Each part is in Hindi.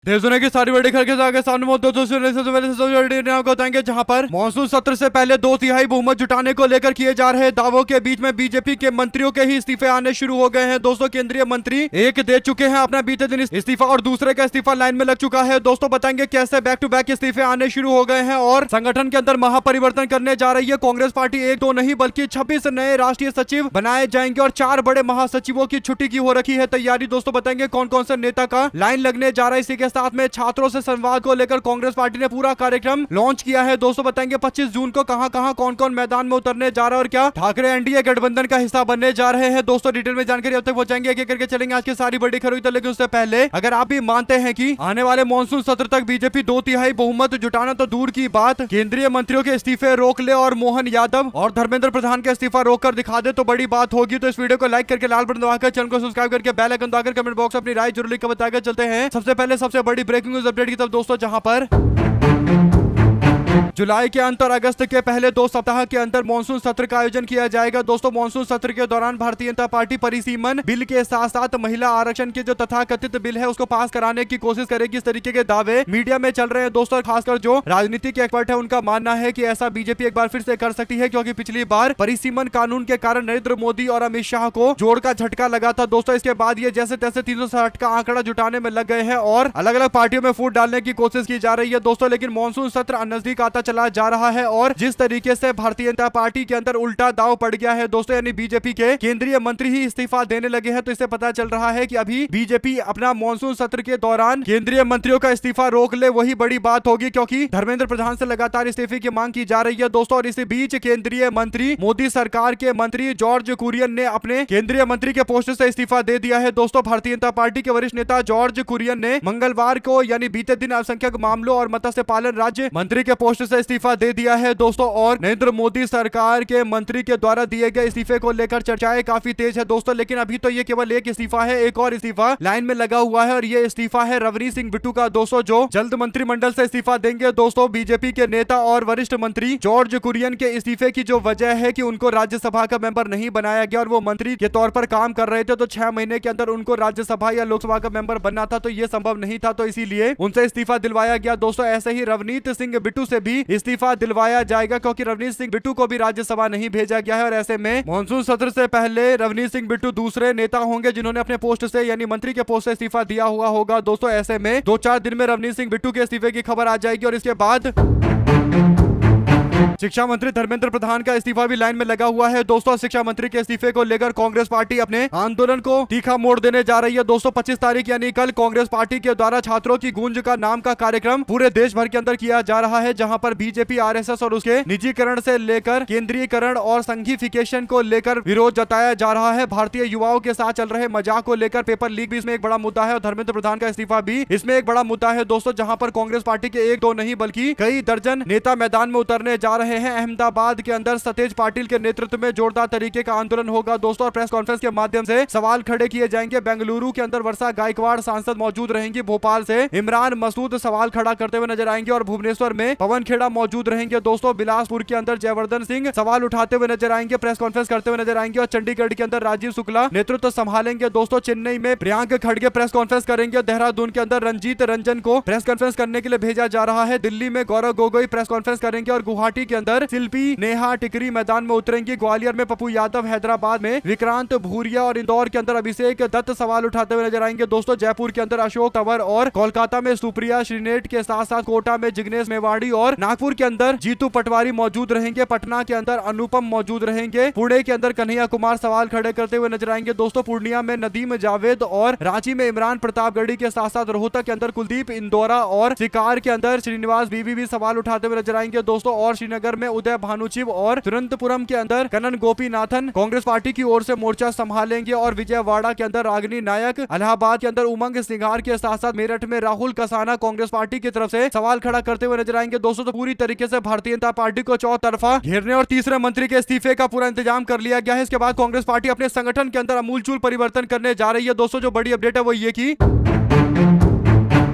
देश दुनिया की सारी बड़ी खबर के आगे सामने बताएंगे, जहां पर मॉनसून सत्र से पहले 2/3 बहुमत जुटाने को लेकर किए जा रहे दावों के बीच में बीजेपी के मंत्रियों के ही इस्तीफे आने शुरू हो गए हैं। दोस्तों, केंद्रीय मंत्री एक दे चुके हैं अपना बीते दिन इस्तीफा और दूसरे का इस्तीफा लाइन में लग चुका है। दोस्तों, बताएंगे कैसे बैक टू बैक इस्तीफे आने शुरू हो गए हैं और संगठन के अंदर महापरिवर्तन करने जा रही है कांग्रेस पार्टी। एक दो नहीं बल्कि 26 नए राष्ट्रीय सचिव बनाए जाएंगे और 4 बड़े महासचिवों की छुट्टी की हो रखी है तैयारी। दोस्तों, बताएंगे कौन कौन से नेता का लाइन लगने जा रहा है। इसी के साथ में छात्रों से संवाद को लेकर कांग्रेस पार्टी ने पूरा कार्यक्रम लॉन्च किया है। दोस्तों, बताएंगे 25 जून को कहां कौन कौन मैदान में उतरने जा रहा है और क्या ठाकरे एनडीए गठबंधन का हिस्सा बनने जा रहे हैं। दोस्तों, डिटेल में जानकारी अब तक पहुंचाएंगे, एक एक करके चलेंगे आज की सारी बड़ी खबरें। लेकिन उससे पहले अगर आप भी मानते हैं कि आने वाले मानसून सत्र तक बीजेपी 2/3 बहुमत जुटाना तो दूर की बात, केंद्रीय मंत्रियों के इस्तीफे रोक ले और मोहन यादव और धर्मेंद्र प्रधान का इस्तीफा रोककर दिखा दे तो बड़ी बात होगी। तो इस वीडियो को लाइक करके लाल बटन दबाकर चैनल को सब्सक्राइब करके बेल आइकन दबाकर कमेंट बॉक्स में अपनी राय जरूर लिखकर बताकर चलते हैं। सबसे पहले सबसे बड़ी ब्रेकिंग न्यूज अपडेट की तरफ दोस्तों, जहां पर जुलाई के अंत और अगस्त के पहले 2 सप्ताह के अंदर मानसून सत्र का आयोजन किया जाएगा। दोस्तों, मानसून सत्र के दौरान भारतीय जनता पार्टी परिसीमन बिल के साथ साथ महिला आरक्षण के जो तथाकथित बिल है उसको पास कराने की कोशिश करेगी। इस तरीके के दावे मीडिया में चल रहे हैं। दोस्तों, खासकर जो राजनीति के एक्सपर्ट है उनका मानना है कि ऐसा बीजेपी एक बार फिर से कर सकती है, क्योंकि पिछली बार परिसीमन कानून के कारण नरेंद्र मोदी और अमित शाह को जोड़ का झटका लगा था। दोस्तों, इसके बाद ये जैसे तैसे 360 का आंकड़ा जुटाने में लग गए हैं और अलग अलग पार्टियों में फूट डालने की कोशिश की जा रही है। दोस्तों, लेकिन मानसून सत्र नजदीक आता चला जा रहा है और जिस तरीके से भारतीय जनता पार्टी के अंदर उल्टा दाव पड़ गया है दोस्तों, यानी बीजेपी के केंद्रीय मंत्री ही इस्तीफा देने लगे हैं, तो इससे पता चल रहा है कि अभी बीजेपी अपना मानसून सत्र के दौरान केंद्रीय मंत्रियों का इस्तीफा रोक ले वही बड़ी बात होगी, क्योंकि धर्मेंद्र प्रधान से लगातार इस्तीफे की मांग की जा रही है। दोस्तों, और इसी बीच केंद्रीय मंत्री मोदी सरकार के मंत्री जॉर्ज कुरियन ने अपने केंद्रीय मंत्री के पोस्ट से इस्तीफा दे दिया है। दोस्तों, भारतीय जनता पार्टी के वरिष्ठ नेता जॉर्ज कुरियन ने मंगलवार को यानी बीते दिन अल्पसंख्यक मामलों और मत्स्य पालन राज्य मंत्री के पोस्ट से इस्तीफा दे दिया है। दोस्तों, और नरेंद्र मोदी सरकार के मंत्री के द्वारा दिए गए इस्तीफे को लेकर चर्चाएं काफी तेज है। दोस्तों, लेकिन अभी तो ये केवल एक इस्तीफा है, एक और इस्तीफा लाइन में लगा हुआ है और ये इस्तीफा है रवनीत सिंह बिट्टू का। दोस्तों, जो जल्द मंत्रिमंडल से इस्तीफा देंगे। दोस्तों, बीजेपी के नेता और वरिष्ठ मंत्री जॉर्ज कुरियन के इस्तीफे की जो वजह है कि उनको राज्यसभा का मेंबर नहीं बनाया गया और वो मंत्री के तौर पर काम कर रहे थे, तो 6 महीने के अंदर उनको राज्यसभा या लोकसभा का मेंबर बनना था, तो ये संभव नहीं था, तो इसीलिए उनसे इस्तीफा दिलवाया गया। दोस्तों, ऐसे ही रवनीत सिंह बिट्टू से भी इस्तीफा दिलवाया जाएगा, क्योंकि रवनीत सिंह बिट्टू को भी राज्यसभा नहीं भेजा गया है और ऐसे में मानसून सत्र से पहले रवनीत सिंह बिट्टू दूसरे नेता होंगे जिन्होंने अपने पोस्ट से यानी मंत्री के पोस्ट से इस्तीफा दिया हुआ होगा। दोस्तों, ऐसे में 2-4 दिन में रवनीत सिंह बिट्टू के इस्तीफे की खबर आ जाएगी और इसके बाद शिक्षा मंत्री धर्मेंद्र प्रधान का इस्तीफा भी लाइन में लगा हुआ है। दोस्तों, शिक्षा मंत्री के इस्तीफे को लेकर कांग्रेस पार्टी अपने आंदोलन को तीखा मोड़ देने जा रही है। दोस्तों, 25 तारीख यानी कल कांग्रेस पार्टी के द्वारा छात्रों की गूंज का नाम का कार्यक्रम पूरे देश भर के अंदर किया जा रहा है, जहां पर बीजेपी आरएसएस और उसके निजीकरण से लेकर केंद्रीयकरण और संघीफिकेशन को लेकर विरोध जताया जा रहा है। भारतीय युवाओं के साथ चल रहे मजाक को लेकर पेपर लीक भी इसमें एक बड़ा मुद्दा है और धर्मेंद्र प्रधान का इस्तीफा भी इसमें एक बड़ा मुद्दा है। दोस्तों, जहां पर कांग्रेस पार्टी के 1-2 नहीं बल्कि कई दर्जन नेता मैदान में उतरने जा रहे हैं। अहमदाबाद के अंदर सतेज पाटिल के नेतृत्व में जोरदार तरीके का आंदोलन होगा। दोस्तों, और प्रेस कॉन्फ्रेंस के माध्यम से सवाल खड़े किए जाएंगे। बेंगलुरु के अंदर वर्षा गायकवाड़ सांसद मौजूद रहेंगी। भोपाल से इमरान मसूद सवाल खड़ा करते हुए नजर आएंगे और भुवनेश्वर में पवन खेड़ा मौजूद रहेंगे। दोस्तों, बिलासपुर के अंदर जयवर्धन सिंह सवाल उठाते हुए नजर आएंगे, प्रेस कॉन्फ्रेंस करते हुए नजर आएंगे और चंडीगढ़ के अंदर राजीव शुक्ला नेतृत्व संभालेंगे। दोस्तों, चेन्नई में प्रियांक खड़गे प्रेस कॉन्फ्रेंस करेंगे। देहरादून के अंदर रंजीत रंजन को प्रेस कॉन्फ्रेंस करने के लिए भेजा जा रहा है। दिल्ली में गौरव गोगोई प्रेस कॉन्फ्रेंस करेंगे और गुवाहाटी के अंदर शिल्पी नेहा टिकरी मैदान में उतरेंगी। ग्वालियर में पप्पू यादव, हैदराबाद में विक्रांत भूरिया और इंदौर के अंदर अभिषेक दत्त सवाल उठाते हुए नजर आएंगे। दोस्तों, जयपुर के अंदर अशोक तंवर और कोलकाता में सुप्रिया श्रीनेट के साथ साथ कोटा में जिग्नेश मेवाड़ी और नागपुर के अंदर जीतू पटवारी मौजूद रहेंगे। पटना के अंदर अनुपम मौजूद रहेंगे। पुणे के अंदर कन्हैया कुमार सवाल खड़े करते हुए नजर आएंगे। दोस्तों, पूर्णिया में नदीम जावेद और रांची में इमरान प्रतापगढ़ी के साथ साथ रोहतक के अंदर कुलदीप इंदौरा और शिकार के अंदर श्रीनिवास बीवी भी सवाल उठाते हुए नजर आएंगे। दोस्तों, और श्रीनगर में उदय भानुचिव और तिरुवनंतपुरम के अंदर कनन गोपीनाथन कांग्रेस पार्टी की ओर से मोर्चा संभालेंगे और विजयवाड़ा के अंदर रागिनी नायक, इलाहाबाद के अंदर उमंग सिंघार के साथ साथ मेरठ में राहुल कसाना कांग्रेस पार्टी की तरफ से सवाल खड़ा करते हुए नजर आएंगे। दोस्तों, तो पूरी तरीके से भारतीय जनता पार्टी को चौतरफा घेरने और तीसरे मंत्री के इस्तीफे का पूरा इंतजाम कर लिया गया है। इसके बाद कांग्रेस पार्टी अपने संगठन के अंदर अमूलचूल परिवर्तन करने जा रही है। दोस्तों, जो बड़ी अपडेट है वो ये की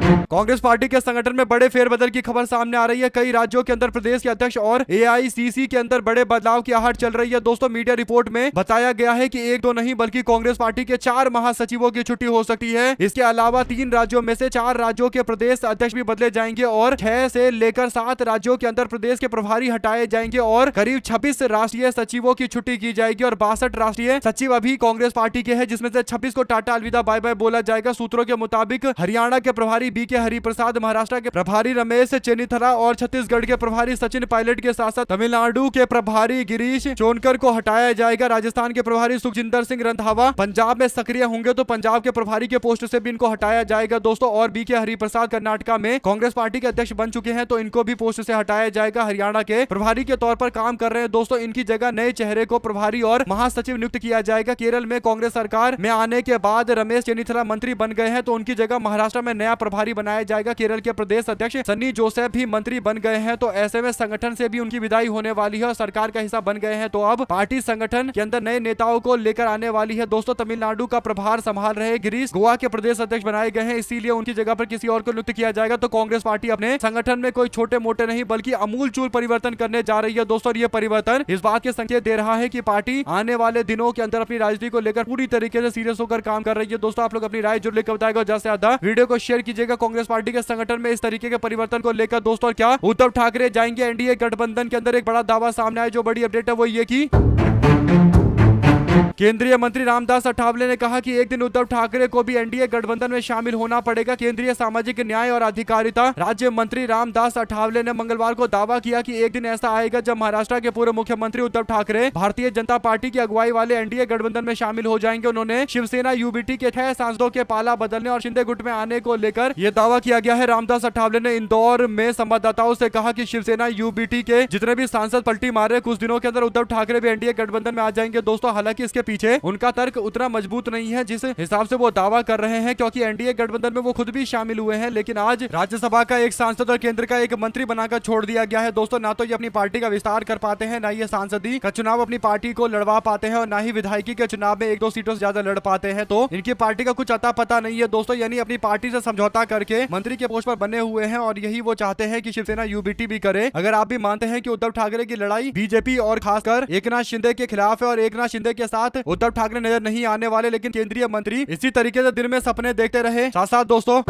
कांग्रेस पार्टी के संगठन में बड़े फेरबदल की खबर सामने आ रही है। कई राज्यों के अंदर प्रदेश के अध्यक्ष और एआईसीसी के अंदर बड़े बदलाव की आहट चल रही है। दोस्तों मीडिया रिपोर्ट में बताया गया है कि एक दो नहीं बल्कि कांग्रेस पार्टी के 4 महासचिवों की छुट्टी हो सकती है। इसके अलावा 3 राज्यों में से 4 राज्यों के प्रदेश अध्यक्ष भी बदले जाएंगे और 6 से लेकर 7 राज्यों के अंदर प्रदेश के प्रभारी हटाए जाएंगे और करीब 26 राष्ट्रीय सचिवों की छुट्टी की जाएगी और 62 राष्ट्रीय सचिव अभी कांग्रेस पार्टी के हैं, जिसमें से 26 को टाटा अलविदा बाय बाय बोला जाएगा। सूत्रों के मुताबिक हरियाणा के प्रभारी बीके हरिप्रसाद, महाराष्ट्र के प्रभारी रमेश चेन्नीथला और छत्तीसगढ़ के प्रभारी सचिन पायलट के साथ साथ तमिलनाडु के प्रभारी गिरीश चोनकर को हटाया जाएगा। राजस्थान के प्रभारी सुखजिंदर सिंह रंधावा पंजाब में सक्रिय होंगे तो पंजाब के प्रभारी के पोस्ट से भी इनको हटाया जाएगा दोस्तों। और बीके हरिप्रसाद कर्नाटका में कांग्रेस पार्टी के अध्यक्ष बन चुके हैं तो इनको भी पोस्ट से हटाया जाएगा। हरियाणा के प्रभारी के तौर पर काम कर रहे हैं दोस्तों, इनकी जगह नए चेहरे को प्रभारी और महासचिव नियुक्त किया जाएगा। केरल में कांग्रेस सरकार में आने के बाद रमेश चेन्नीथला मंत्री बन गए हैं तो उनकी जगह महाराष्ट्र में नया प्रभारी बनाया जाएगा। केरल के प्रदेश अध्यक्ष सन्नी जोसेफ भी मंत्री बन गए हैं तो ऐसे में संगठन से भी उनकी विदाई होने वाली है और सरकार का हिस्सा बन गए हैं तो अब पार्टी संगठन के अंदर नए नेताओं को लेकर आने वाली है दोस्तों। तमिलनाडु का प्रभार संभाल रहे गिरीश गोवा के प्रदेश अध्यक्ष बनाए गए हैं, इसीलिए उनकी जगह पर किसी और को नियुक्त किया जाएगा। तो कांग्रेस पार्टी अपने संगठन में कोई छोटे मोटे नहीं बल्कि अमूलचूल परिवर्तन करने जा रही है दोस्तों। ये परिवर्तन इस बात के संकेत दे रहा है कि पार्टी आने वाले दिनों के अंदर अपनी राजनीति को लेकर पूरी तरीके से सीरियस होकर काम कर रही है दोस्तों। आप लोग अपनी राय जरूर लेकर बताएगा, ज्यादा से ज्यादा वीडियो को शेयर कीजिएगा। कांग्रेस पार्टी के संगठन में इस तरीके के परिवर्तन को लेकर दोस्तों, क्या उद्धव ठाकरे जाएंगे एनडीए गठबंधन के अंदर? एक बड़ा दावा सामने आया, जो बड़ी अपडेट है वो ये की केंद्रीय मंत्री रामदास अठावले ने कहा कि एक दिन उद्धव ठाकरे को भी एनडीए गठबंधन में शामिल होना पड़ेगा। केंद्रीय सामाजिक न्याय और अधिकारिता राज्य मंत्री रामदास अठावले ने मंगलवार को दावा किया कि एक दिन ऐसा आएगा जब महाराष्ट्र के पूर्व मुख्यमंत्री उद्धव ठाकरे भारतीय जनता पार्टी की अगुवाई वाले एनडीए गठबंधन में शामिल हो जाएंगे। उन्होंने शिवसेना यूबीटी के 6 सांसदों के पाला बदलने और शिंदे गुट में आने को लेकर यह दावा किया गया है। रामदास अठावले ने इंदौर में संवाददाताओं से कहा कि शिवसेना यूबीटी के जितने भी सांसद पलटी मारे, कुछ दिनों के अंदर उद्धव ठाकरे भी एनडीए गठबंधन में आ जाएंगे दोस्तों। हालांकि इसके पीछे उनका तर्क उतना मजबूत नहीं है जिस हिसाब से वो दावा कर रहे हैं, क्योंकि एनडीए गठबंधन में वो खुद भी शामिल हुए हैं, लेकिन आज राज्यसभा का एक सांसद और केंद्र का एक मंत्री बनाकर छोड़ दिया गया है दोस्तों। ना तो ये अपनी पार्टी का विस्तार कर पाते हैं, ना ये सांसदी का चुनाव अपनी पार्टी को लड़वा पाते हैं और ना ही विधायकी के चुनाव में 1-2 सीटों से ज्यादा लड़ पाते हैं। तो इनकी पार्टी का कुछ अता पता नहीं है दोस्तों, यानी अपनी पार्टी से समझौता करके मंत्री के पोस्ट पर बने हुए हैं और यही वो चाहते हैं कि शिवसेना यूबीटी भी करे। अगर आप भी मानते हैं कि उद्धव ठाकरे की लड़ाई बीजेपी और खासकर एकनाथ शिंदे के खिलाफ है और एकनाथ शिंदे के साथ उद्धव ठाकरे नजर नहीं आने वाले, लेकिन केंद्रीय मंत्री इसी तरीके से दिन में सपने देखते रहे। साथ साथ दोस्तों,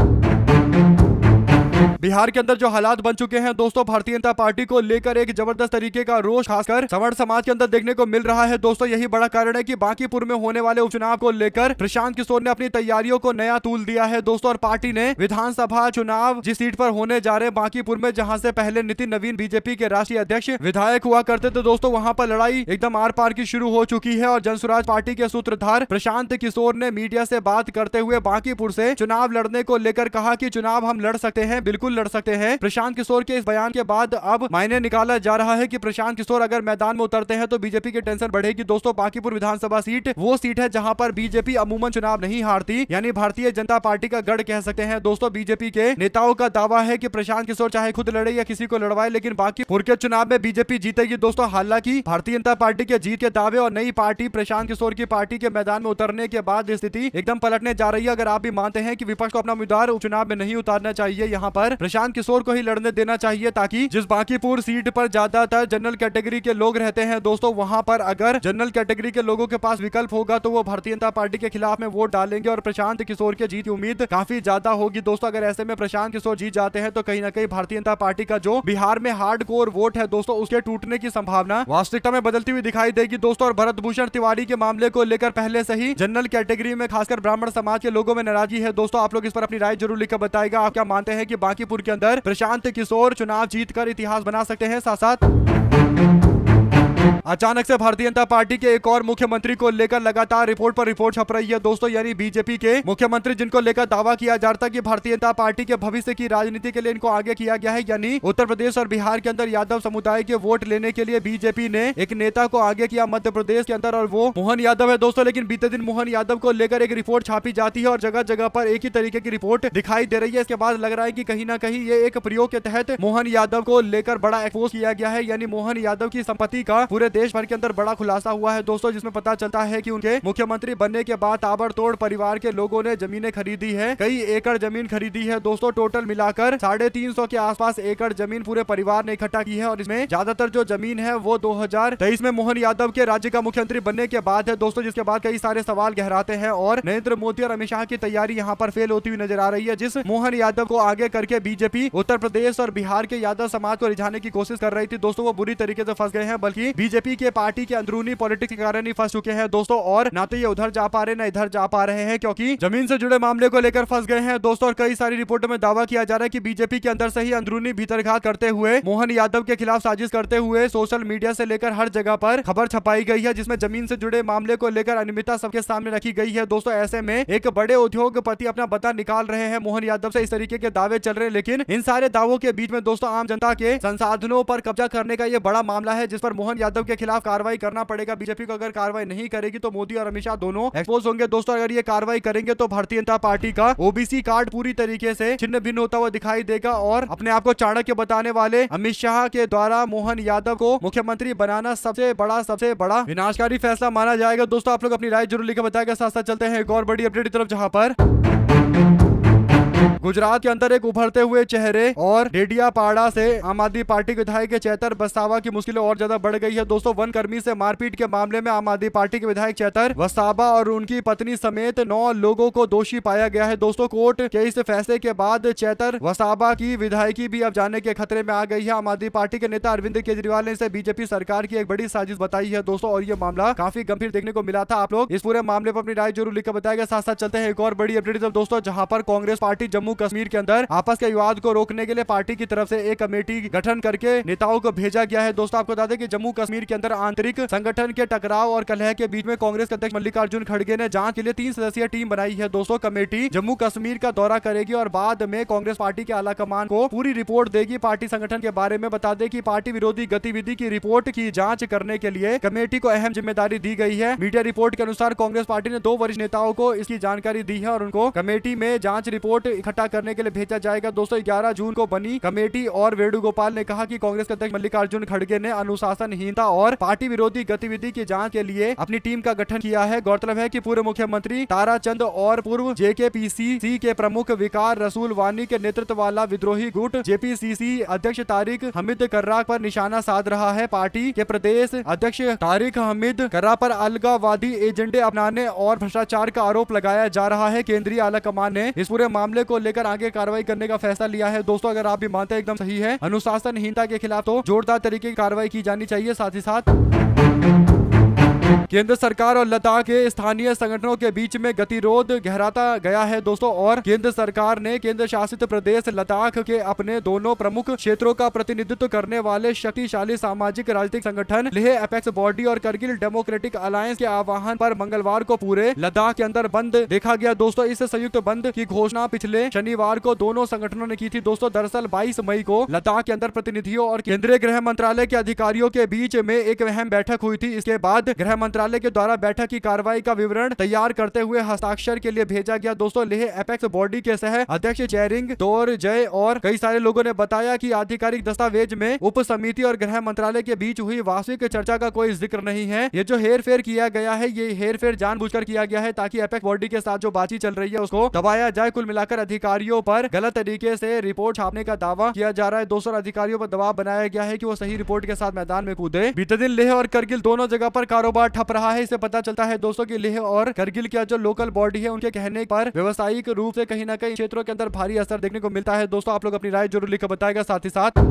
बिहार के अंदर जो हालात बन चुके हैं दोस्तों, भारतीय जनता पार्टी को लेकर एक जबरदस्त तरीके का रोष खासकर सवर्ण समाज के अंदर देखने को मिल रहा है दोस्तों। यही बड़ा कारण है कि बांकीपुर में होने वाले उपचुनाव को लेकर प्रशांत किशोर ने अपनी तैयारियों को नया तूल दिया है दोस्तों। और पार्टी ने विधानसभा चुनाव जिस सीट पर होने जा रहे बांकीपुर में, जहां से पहले नितिन नवीन बीजेपी के राष्ट्रीय अध्यक्ष विधायक हुआ करते थे दोस्तों, वहां पर लड़ाई एकदम आर पार की शुरू हो चुकी है। और जनसुराज पार्टी के सूत्रधार प्रशांत किशोर ने मीडिया से बात करते हुए बांकीपुर से चुनाव लड़ने को लेकर कहा कि चुनाव हम लड़ सकते हैं, बिल्कुल लड़ सकते हैं। प्रशांत किशोर के इस बयान के बाद अब मायने निकाला जा रहा है कि प्रशांत किशोर अगर मैदान में उतरते हैं तो बीजेपी की टेंशन बढ़ेगी दोस्तों। बांकीपुर विधानसभा सीट वो सीट है जहां पर बीजेपी अमूमन चुनाव नहीं हारती, यानी भारतीय जनता पार्टी का गढ़ कह सकते हैं दोस्तों। बीजेपी के नेताओं का दावा है कि प्रशांत किशोर चाहे खुद लड़े या किसी को लड़वाए, लेकिन बांकीपुर के चुनाव में बीजेपी जीतेगी दोस्तों। हालांकि भारतीय जनता पार्टी के जीत के दावे और नई पार्टी प्रशांत किशोर की पार्टी के मैदान में उतरने के बाद स्थिति एकदम पलटने जा रही है। अगर आप भी मानते हैं कि विपक्ष को अपना उम्मीदवार उपचुनाव में नहीं उतारना चाहिए, यहाँ पर प्रशांत किशोर को ही लड़ने देना चाहिए, ताकि जिस बांकीपुर सीट पर ज्यादातर जनरल कैटेगरी के लोग रहते हैं दोस्तों, वहां पर अगर जनरल कैटेगरी के लोगों के पास विकल्प होगा तो वो भारतीय जनता पार्टी के खिलाफ में वोट डालेंगे और प्रशांत किशोर के जीत की उम्मीद काफी ज्यादा होगी दोस्तों। अगर ऐसे में प्रशांत किशोर जीत जाते हैं तो कहीं ना कहीं भारतीय जनता पार्टी का जो बिहार में हार्डकोर वोट है दोस्तों, उसके टूटने की संभावना वास्तविकता में बदलती हुई दिखाई देगी दोस्तों। और भरत भूषण तिवारी के मामले को लेकर पहले से ही जनरल कैटेगरी में खासकर ब्राह्मण समाज के लोगों में नाराजगी है दोस्तों। आप लोग इस पर अपनी राय जरूर लिखकर बताएगा। आप क्या मानते हैं कि बांकीपुर के अंदर प्रशांत किशोर चुनाव जीतकर इतिहास बना सकते हैं? साथ साथ अचानक से भारतीय जनता पार्टी के एक और मुख्यमंत्री को लेकर लगातार रिपोर्ट पर रिपोर्ट छप रही है दोस्तों, यानी बीजेपी के मुख्यमंत्री जिनको लेकर दावा किया जा रहा था कि भारतीय जनता पार्टी के भविष्य की राजनीति के लिए इनको आगे किया गया है, यानी उत्तर प्रदेश और बिहार के अंदर यादव समुदाय के वोट लेने के लिए बीजेपी ने एक नेता को आगे किया मध्य प्रदेश के अंदर, और वो मोहन यादव है दोस्तों। लेकिन बीते दिन मोहन यादव को लेकर एक रिपोर्ट छापी जाती है और जगह जगह पर एक ही तरीके की रिपोर्ट दिखाई दे रही है। इसके बाद लग रहा है कि कहीं ना कहीं ये एक प्रयोग के तहत मोहन यादव को लेकर बड़ा एक्सपोज किया गया है, यानी मोहन यादव की संपत्ति का पूरे देश भर के अंदर बड़ा खुलासा हुआ है दोस्तों, जिसमें पता चलता है कि उनके मुख्यमंत्री बनने के बाद ताबड़तोड़ परिवार के लोगों ने जमीनें खरीदी है, कई एकड़ जमीन खरीदी है दोस्तों। टोटल मिलाकर 350 के आसपास एकड़ जमीन पूरे परिवार ने इकट्ठा की है और इसमें ज्यादातर जो जमीन है वो 2023 में मोहन यादव के राज्य का मुख्यमंत्री बनने के बाद है दोस्तों, जिसके बाद कई सारे सवाल गहराते हैं और नरेंद्र मोदी और अमित शाह की तैयारी यहाँ पर फेल होती हुई नजर आ रही है। जिस मोहन यादव को आगे करके बीजेपी उत्तर प्रदेश और बिहार के यादव समाज को रिझाने की कोशिश कर रही थी दोस्तों, वो बुरी तरीके से फंस गए हैं, बल्कि बीजेपी के पार्टी के अंदरूनी पॉलिटिक्स के कारण ही फंस चुके हैं दोस्तों। और ना तो ये उधर जा पा रहे ना इधर जा पा रहे हैं, क्योंकि जमीन से जुड़े मामले को लेकर फंस गए हैं दोस्तों। और कई सारी रिपोर्टों में दावा किया जा रहा है कि बीजेपी के अंदर से ही अंदरूनी भीतरघात करते हुए मोहन यादव के खिलाफ साजिश करते हुए सोशल मीडिया से लेकर हर जगह पर खबर छपाई गई है, जिसमें जमीन से जुड़े मामले को लेकर अनियमितता सबके सामने रखी गई है दोस्तों। ऐसे में एक बड़े उद्योगपति अपना बता निकाल रहे हैं मोहन यादव से, इस तरीके के दावे चल रहे हैं। लेकिन इन सारे दावों के बीच में दोस्तों आम जनता के संसाधनों पर कब्जा करने का ये बड़ा मामला है, जिस पर मोहन यादव के खिलाफ कार्रवाई करना पड़ेगा। बीजेपी को अगर कार्रवाई नहीं करेगी तो मोदी और अमित शाह दोनों एक्सपोज होंगे दोस्तों। अगर ये कार्रवाई करेंगे तो भारतीय जनता पार्टी का ओबीसी कार्ड पूरी तरीके से छिन्न भिन्न होता हुआ दिखाई देगा और अपने आप को चाणक्य बताने वाले अमित शाह के द्वारा मोहन यादव को मुख्यमंत्री बनाना सबसे बड़ा विनाशकारी फैसला माना जाएगा दोस्तों। आप लोग अपनी राय जरूर लिखकर बताएगा। साथ साथ चलते हैं एक और बड़ी अपडेट की तरफ, जहां पर गुजरात के अंदर एक उभरते हुए चेहरे और डेडियापाड़ा से आम आदमी पार्टी के विधायक चेतर वसावा की मुश्किलें और ज्यादा बढ़ गई है दोस्तों। वन कर्मी से मारपीट के मामले में आम आदमी पार्टी के विधायक चेतर वसावा और उनकी पत्नी समेत 9 लोगों को दोषी पाया गया है दोस्तों। कोर्ट के इस फैसले के बाद चेतर वसावा की विधायकी भी अब जाने के खतरे में आ गई है। आम आदमी पार्टी के नेता अरविंद केजरीवाल ने इसे बीजेपी सरकार की एक बड़ी साजिश बताई है दोस्तों, और ये मामला काफी गंभीर देखने को मिला था। आप लोग इस पूरे मामले पर अपनी राय जरूर लिखकर बताएगा। साथ साथ चलते हैं एक और बड़ी अपडेट दोस्तों, जहां पर कांग्रेस पार्टी जम्मू कश्मीर के अंदर आपस के विवाद को रोकने के लिए पार्टी की तरफ से एक कमेटी गठन करके नेताओं को भेजा गया है दोस्तों। आपको बता दें कि जम्मू कश्मीर के अंदर आंतरिक संगठन के टकराव और कलह के बीच में कांग्रेस अध्यक्ष मल्लिकार्जुन खड़गे ने जांच के लिए 3 सदस्यीय टीम बनाई है दोस्तों। कमेटी जम्मू कश्मीर का दौरा करेगी और बाद में कांग्रेस पार्टी के आला कमान को पूरी रिपोर्ट देगी पार्टी संगठन के बारे में। बता दें कि पार्टी विरोधी गतिविधि की रिपोर्ट की जांच करने के लिए कमेटी को अहम जिम्मेदारी दी गई है। मीडिया रिपोर्ट के अनुसार कांग्रेस पार्टी ने 2 वरिष्ठ नेताओं को इसकी जानकारी दी है और उनको कमेटी में जांच रिपोर्ट इकट्ठा करने के लिए भेजा जाएगा दोस्तों। 11 जून को बनी कमेटी और वेणुगोपाल ने कहा कि कांग्रेस अध्यक्ष मल्लिकार्जुन खड़गे ने अनुशासनहीनता और पार्टी विरोधी गतिविधि की जांच के लिए अपनी टीम का गठन किया है। गौरतलब है कि पूर्व मुख्यमंत्री ताराचंद और पूर्व जेकेपीसीसी के प्रमुख विकार रसूल वानी के नेतृत्व वाला विद्रोही गुट जेपीसीसी अध्यक्ष तारिक हमीद कर्रा पर निशाना साध रहा है। पार्टी के प्रदेश अध्यक्ष तारिक हमीद कर्रा पर अलगाववादी एजेंडे अपनाने और भ्रष्टाचार का आरोप लगाया जा रहा है। केंद्रीय आलाकमान ने इस पूरे मामले को लेकर आगे कार्रवाई करने का फैसला लिया है दोस्तों। अगर आप भी मानते हैं एकदम सही है, अनुशासनहीनता के खिलाफ तो जोरदार तरीके की कार्रवाई की जानी चाहिए। साथ ही साथ केंद्र सरकार और लद्दाख के स्थानीय संगठनों के बीच में गतिरोध गहराता गया है दोस्तों, और केंद्र सरकार ने केंद्र शासित प्रदेश लद्दाख के अपने दोनों प्रमुख क्षेत्रों का प्रतिनिधित्व करने वाले शक्तिशाली सामाजिक राजनीतिक संगठन लेह एपेक्स बॉडी और करगिल डेमोक्रेटिक अलायंस के आह्वान पर मंगलवार को पूरे लद्दाख के अंदर बंद देखा गया दोस्तों। इस संयुक्त बंद की घोषणा पिछले शनिवार को दोनों संगठनों ने की थी दोस्तों। दरअसल 22 मई को लद्दाख के अंदर प्रतिनिधियों और केंद्रीय गृह मंत्रालय के अधिकारियों के बीच में एक अहम बैठक हुई थी। इसके बाद गृह मंत्रालय के द्वारा बैठक की कार्रवाई का विवरण तैयार करते हुए हस्ताक्षर के लिए भेजा गया दोस्तों। लेह एपेक्स बॉडी के सह अध्यक्ष चेरिंग तोर जय और कई सारे लोगों ने बताया कि आधिकारिक दस्तावेज में उप समिति और गृह मंत्रालय के बीच हुई वास्तविक चर्चा का कोई जिक्र नहीं है। ये जो हेरफेर किया गया है, ये हेरफेर जानबूझकर किया गया है ताकि एपेक्स बॉडी के साथ जो बातचीत चल रही है उसको दबाया जाए। कुल मिलाकर अधिकारियों पर गलत तरीके से रिपोर्ट छापने का दावा किया जा रहा है दोस्तों। अधिकारियों पर दबाव बनाया गया है कि वो सही रिपोर्ट के साथ मैदान में कूदे। बीते दिन लेह और करगिल दोनों जगह पर कारोबार ठप रहा है। इससे पता चलता है दोस्तों कि लेह और करगिल की जो लोकल बॉडी है उनके कहने पर व्यवसायिक रूप से कहीं ना कहीं क्षेत्रों के अंदर भारी असर देखने को मिलता है दोस्तों। आप लोग अपनी राय जरूर लिखकर बताएगा। साथ ही साथ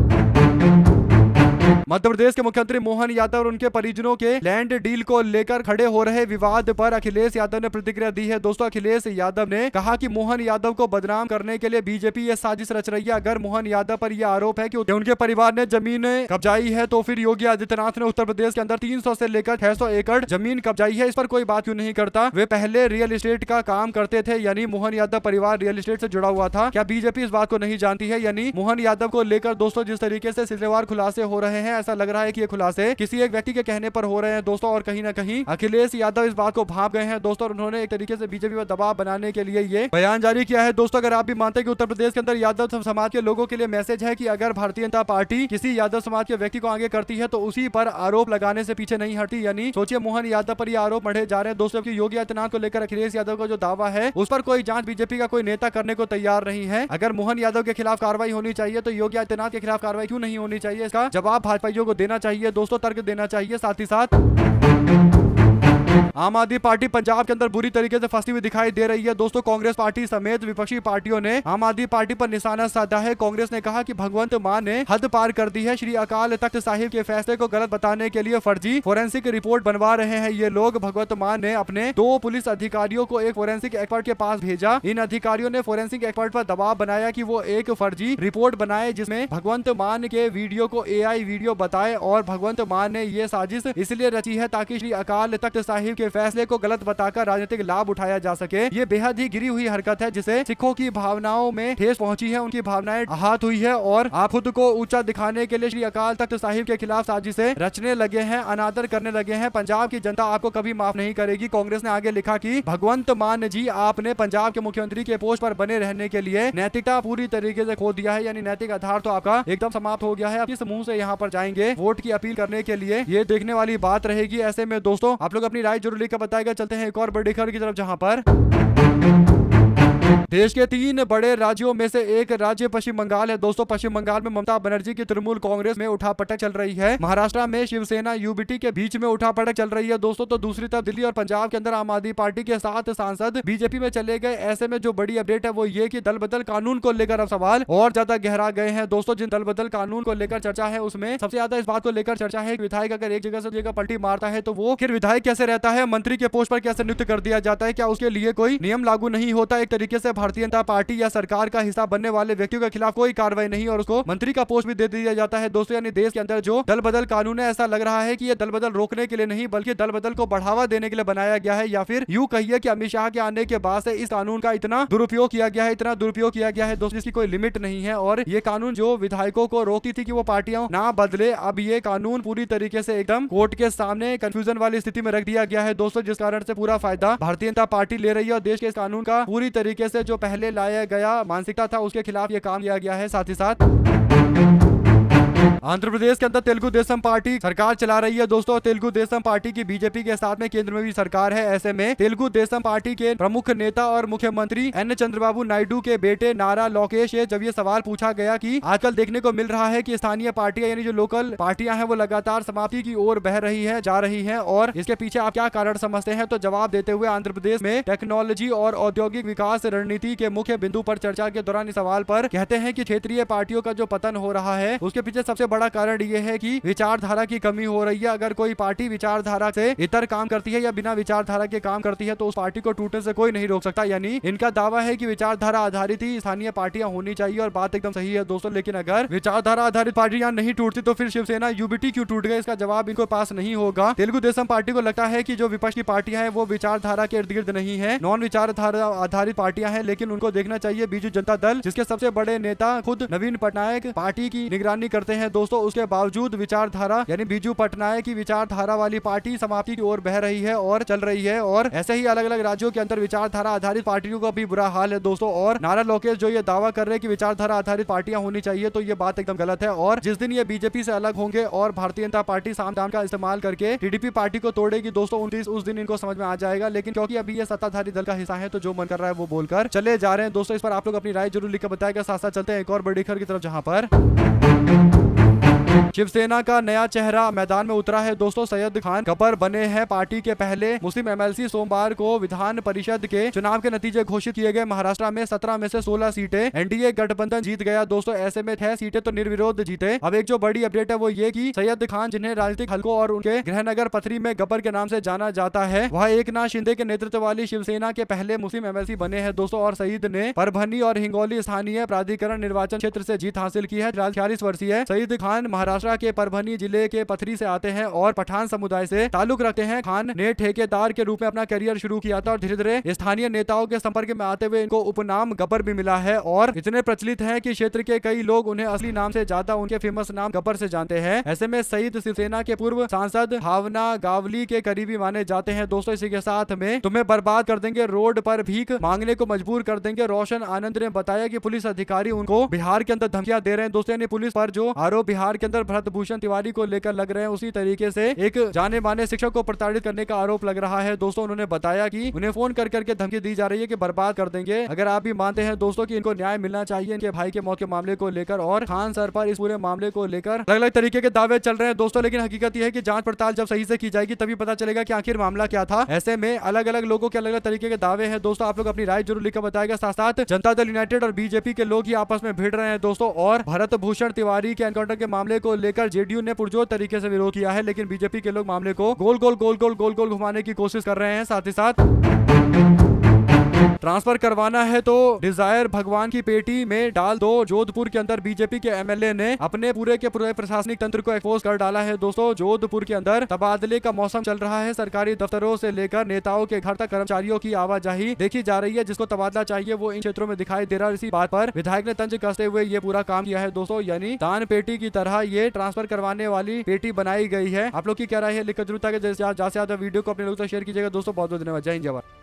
मध्य प्रदेश के मुख्यमंत्री मोहन यादव और उनके परिजनों के लैंड डील को लेकर खड़े हो रहे विवाद पर अखिलेश यादव ने प्रतिक्रिया दी है दोस्तों। अखिलेश यादव ने कहा कि मोहन यादव को बदनाम करने के लिए बीजेपी ये साजिश रच रही है। अगर मोहन यादव पर यह आरोप है कि उनके परिवार ने जमीन कब्जाई है तो फिर योगी आदित्यनाथ ने उत्तर प्रदेश के अंदर 300 से लेकर 600 एकड़ जमीन कब्जाई है। इस पर कोई बात क्यों नहीं करता? वे पहले रियल एस्टेट का काम करते थे, यानी मोहन यादव परिवार रियल एस्टेट से जुड़ा हुआ था। क्या बीजेपी इस बात को नहीं जानती है? यानी मोहन यादव को लेकर दोस्तों जिस तरीके से सिलसिलेवार खुलासे हो रहे रहे हैं। ऐसा लग रहा है कि ये खुलासे किसी एक व्यक्ति के कहने पर हो रहे हैं दोस्तों, और कहीं ना कहीं अखिलेश यादव इस बात को भांप गए हैं दोस्तों, और उन्होंने एक तरीके से बीजेपी पर दबाव बनाने के लिए ये बयान जारी किया है दोस्तों। अगर आप भी मानते हैं कि उत्तर प्रदेश के अंदर यादव समाज के लोगों के लिए मैसेज है कि अगर भारतीय जनता पार्टी किसी यादव समाज के व्यक्ति को आगे करती है तो उसी पर आरोप लगाने से पीछे नहीं हटती। यानी सोचिए, मोहन यादव पर ये आरोप मढ़े जा रहे हैं दोस्तों कि योगी आदित्यनाथ को लेकर अखिलेश यादव का जो दावा है उस पर कोई जांच बीजेपी का कोई नेता करने को तैयार नहीं है। अगर मोहन यादव के खिलाफ कार्रवाई होनी चाहिए तो योगी आदित्यनाथ के खिलाफ कार्रवाई क्यों नहीं होनी चाहिए? इसका जवाब भाजपाइयों को देना चाहिए दोस्तों, तर्क देना चाहिए। साथ ही साथ आम आदमी पार्टी पंजाब के अंदर बुरी तरीके से फंसी हुई दिखाई दे रही है दोस्तों। कांग्रेस पार्टी समेत विपक्षी पार्टियों ने आम आदमी पार्टी पर निशाना साधा है। कांग्रेस ने कहा कि भगवंत मान ने हद पार कर दी है। श्री अकाल तख्त साहिब के फैसले को गलत बताने के लिए फर्जी फोरेंसिक रिपोर्ट बनवा रहे हैं ये लोग। भगवंत मान ने अपने 2 पुलिस अधिकारियों को एक फोरेंसिक एक्सपर्ट के पास भेजा। इन अधिकारियों ने फोरेंसिक एक्सपर्ट पर दबाव बनाया कि वो एक फर्जी रिपोर्ट बनाए जिसमें भगवंत मान के वीडियो को AI वीडियो बताए, और भगवंत मान ने ये साजिश इसलिए रची है ताकि श्री अकाल तख्त साहिब के फैसले को गलत बताकर राजनीतिक लाभ उठाया जा सके। ये बेहद ही गिरी हुई हरकत है जिसे सिखों की भावनाओं में ठेस पहुंची है, उनकी भावनाएं आहत हुई है, और आप खुद को ऊंचा दिखाने के लिए श्री अकाल तख्त साहिब के खिलाफ साजिशें रचने लगे हैं, अनादर करने लगे हैं। पंजाब की जनता आपको कभी माफ नहीं करेगी। कांग्रेस ने आगे लिखा कि भगवंत मान जी, आपने पंजाब के मुख्यमंत्री के पोस्ट पर बने रहने के लिए नैतिकता पूरी तरीके से खो दिया है। यानी नैतिक आधार तो आपका एकदम समाप्त हो गया है। आप किस मुंह से यहाँ पर जाएंगे वोट की अपील करने के लिए? ये देखने वाली बात रहेगी। ऐसे में दोस्तों आप लोग अपनी राय जरूर लिखकर बताएगा। चलते हैं एक और बड़ी खबर की तरफ, जहां पर देश के 3 बड़े राज्यों में से एक राज्य पश्चिम बंगाल है दोस्तों। पश्चिम बंगाल में ममता बनर्जी की तृणमूल कांग्रेस में उठापटक चल रही है। महाराष्ट्र में शिवसेना UBT के बीच में उठापटक चल रही है दोस्तों। तो दूसरी तरफ दिल्ली और पंजाब के अंदर आम आदमी पार्टी के 7 सांसद बीजेपी में चले गए। ऐसे में जो बड़ी अपडेट है वो ये कि दल बदल कानून को लेकर अब सवाल और ज्यादा गहरा गए हैं दोस्तों। जिन दल बदल कानून को लेकर चर्चा है उसमें सबसे ज्यादा इस बात को लेकर चर्चा है कि विधायक अगर एक जगह से जगह पलटी मारता है तो वो फिर विधायक कैसे रहता है, मंत्री के पोस्ट पर कैसे नियुक्त कर दिया जाता है, क्या उसके लिए कोई नियम लागू नहीं होता? एक तरीके से भारतीय जनता पार्टी या सरकार का हिस्सा बनने वाले व्यक्तियों के खिलाफ कोई कार्रवाई नहीं और उसको मंत्री का पोस्ट भी दे दिया जाता है दोस्तों। यानी देश के अंदर जो दल बदल कानून है, ऐसा लग रहा है कि ये दल बदल रोकने के लिए नहीं बल्कि दल बदल को बढ़ावा देने के लिए बनाया गया है, या फिर यूं कहिए कि अमित शाह के आने के बाद से इस कानून का इतना दुरुपयोग किया गया है, इतना दुरुपयोग किया गया है दोस्तों, इसकी कोई लिमिट नहीं है। और ये कानून जो विधायकों को रोकती थी कि वो पार्टियां ना बदले, अब ये कानून पूरी तरीके से एकदम कोर्ट के सामने कंफ्यूजन वाली स्थिति में रख दिया गया है दोस्तों, जिस कारण से पूरा फायदा भारतीय जनता पार्टी ले रही है और देश के इस कानून का पूरी तरीके से जो पहले लाया गया मानसिकता था उसके खिलाफ ये काम किया गया है। साथ ही साथ आंध्र प्रदेश के अंदर तेलुगु देशम पार्टी सरकार चला रही है दोस्तों। तेलुगु देशम पार्टी की बीजेपी के साथ में केंद्र में भी सरकार है। ऐसे में तेलुगु देशम पार्टी के प्रमुख नेता और मुख्यमंत्री N चंद्रबाबू नायडू के बेटे नारा लोकेश से जब ये सवाल पूछा गया कि आजकल देखने को मिल रहा है कि स्थानीय पार्टियां यानी जो लोकल पार्टियां हैं वो लगातार समाप्ति की ओर बह रही है, जा रही है, और इसके पीछे आप क्या कारण समझते हैं? तो जवाब देते हुए आंध्र प्रदेश में टेक्नोलॉजी और औद्योगिक विकास रणनीति के मुख्य बिंदु पर चर्चा के दौरान इस सवाल पर कहते हैं कि क्षेत्रीय पार्टियों का जो पतन हो रहा है उसके पीछे सबसे बड़ा कारण ये है कि विचारधारा की कमी हो रही है। अगर कोई पार्टी विचारधारा से इतर काम करती है या बिना विचारधारा के काम करती है तो उस पार्टी को टूटने से कोई नहीं रोक सकता। यानी इनका दावा है कि विचारधारा आधारित ही स्थानीय पार्टियां होनी चाहिए और बात एकदम सही है दोस्तों। लेकिन अगर विचारधारा आधारित पार्टियां नहीं टूटती तो फिर शिवसेना UBT क्यों टूट गए, इसका जवाब इनको पास नहीं होगा। तेलुगु देशम पार्टी को लगता है कि जो विपक्ष की पार्टियां हैं वो विचारधारा के इर्द गिर्द नहीं है, नॉन विचारधारा आधारित पार्टियां हैं। लेकिन उनको देखना चाहिए बीजू जनता दल, जिसके सबसे बड़े नेता खुद नवीन पटनायक पार्टी की निगरानी करते हैं दोस्तों, उसके बावजूद विचारधारा यानी बीजू पटनायक की विचारधारा वाली पार्टी समाप्ति की ओर बह रही है और चल रही है। और ऐसे ही अलग अलग राज्यों के अंदर विचारधारा आधारित पार्टियों का भी बुरा हाल है दोस्तों। और नारा लोकेश जो ये दावा कर रहे हैं कि विचारधारा आधारित पार्टियां होनी चाहिए तो ये बात एकदम गलत है। और जिस दिन ये बीजेपी से अलग होंगे और भारतीय जनता पार्टी साम दाम का इस्तेमाल करके TDP पार्टी को तोड़ेगी दोस्तों 29 उस दिन इनको समझ में आ जाएगा। लेकिन क्योंकि अभी ये सत्ताधारी दल का हिस्सा है तो जो मन कर रहा है वो बोलकर चले जा रहे हैं दोस्तों। इस पर आप लोग अपनी राय जरूर लिखकर बताएगा। साथ साथ चलते हैं एक और बड़ी खबर की तरफ, जहां पर शिवसेना का नया चेहरा मैदान में उतरा है दोस्तों। सैयद खान गब्बर बने हैं पार्टी के पहले मुस्लिम MLC। सोमवार को विधान परिषद के चुनाव के नतीजे घोषित किए गए। महाराष्ट्र में 17 में से 16 सीटें NDA गठबंधन जीत गया दोस्तों। ऐसे में 6 सीटें तो निर्विरोध जीते। अब एक जो बड़ी अपडेट है वो ये कि सैयद खान, जिन्हें राजनीतिक हलकों और उनके गृहनगर पथरी में गब्बर के नाम से जाना जाता है, वह एकनाथ शिंदे के नेतृत्व वाली शिवसेना के पहले मुस्लिम MLC बने हैं दोस्तों। और सईद ने परभनी और हिंगोली स्थानीय प्राधिकरण निर्वाचन क्षेत्र से जीत हासिल की है। 46 वर्षीय सईद खान महाराष्ट्र के परभनी जिले के पथरी से आते हैं और पठान समुदाय से ताल्लुक रखते हैं। खान ने ठेकेदार के रूप में अपना करियर शुरू किया था और धीरे धीरे स्थानीय नेताओं के संपर्क में आते हुए इनको उपनाम गब्बर भी मिला है और इतने प्रचलित है कि क्षेत्र के कई लोग उन्हें असली नाम से ज्यादा उनके फेमस नाम गब्बर से जानते हैं। ऐसे में सईद शिवसेना के पूर्व सांसद भावना गावली के करीबी माने जाते हैं। दोस्तों इसी के साथ में तुम्हें बर्बाद कर देंगे, रोड पर भीख मांगने को मजबूर कर देंगे। रोशन आनंद ने बताया कि पुलिस अधिकारी उनको बिहार के अंदर धमकियां दे रहे हैं। दोस्तों यानी पुलिस पर जो आरोप बिहार के अंदर भरत भूषण तिवारी को लेकर लग रहे हैं, उसी तरीके से एक जाने माने शिक्षक को प्रताड़ित करने का आरोप लग रहा है। दोस्तों उन्होंने बताया कि उन्हें फोन कर करके धमकी दी जा रही है कि बर्बाद कर देंगे। अगर आप भी मानते हैं दोस्तों कि इनको न्याय मिलना चाहिए इनके भाई के मौत के मामले को लेकर और खान सर पर इस पूरे मामले को लेकर अलग अलग तरीके के दावे चल रहे हैं दोस्तों, लेकिन हकीकत यह है कि जांच पड़ताल जब सही से की जाएगी तभी पता चलेगा कि आखिर मामला क्या था। ऐसे में अलग अलग लोगों के अलग अलग तरीके के दावे हैं। दोस्तों आप लोग अपनी राय जरूर लिखकर बताएगा। साथ साथ जनता दल यूनाइटेड और बीजेपी के लोग ही आपस में भिड़ रहे हैं दोस्तों, और भरत भूषण तिवारी के एनकाउंटर के मामले को लेकर जेडीयू ने पुरजोर तरीके से विरोध किया है, लेकिन बीजेपी के लोग मामले को गोल गोल घुमाने की कोशिश कर रहे हैं। साथ ही साथ ट्रांसफर करवाना है तो डिजायर भगवान की पेटी में डाल दो। जोधपुर के अंदर बीजेपी के एमएलए ने अपने पूरे के पूरे प्रशासनिक तंत्र को एक्सपोज कर डाला है। दोस्तों जोधपुर के अंदर तबादले का मौसम चल रहा है। सरकारी दफ्तरों से लेकर नेताओं के घर तक कर्मचारियों की आवाजाही देखी जा रही है। जिसको तबादला चाहिए वो इन क्षेत्रों में दिखाई दे रहा है। इसी बात पर विधायक ने तंज कसते हुए ये पूरा काम किया है दोस्तों, यानी दान पेटी की तरह ये ट्रांसफर करवाने वाली पेटी बनाई गई है। आप लोग की क्या राय है लिखकर जरूर, ताकि ज्यादा से ज्यादा वीडियो को अपने लोगों तक शेयर कीजिएगा दोस्तों। बहुत बहुत धन्यवाद। जय हिंद जय भारत।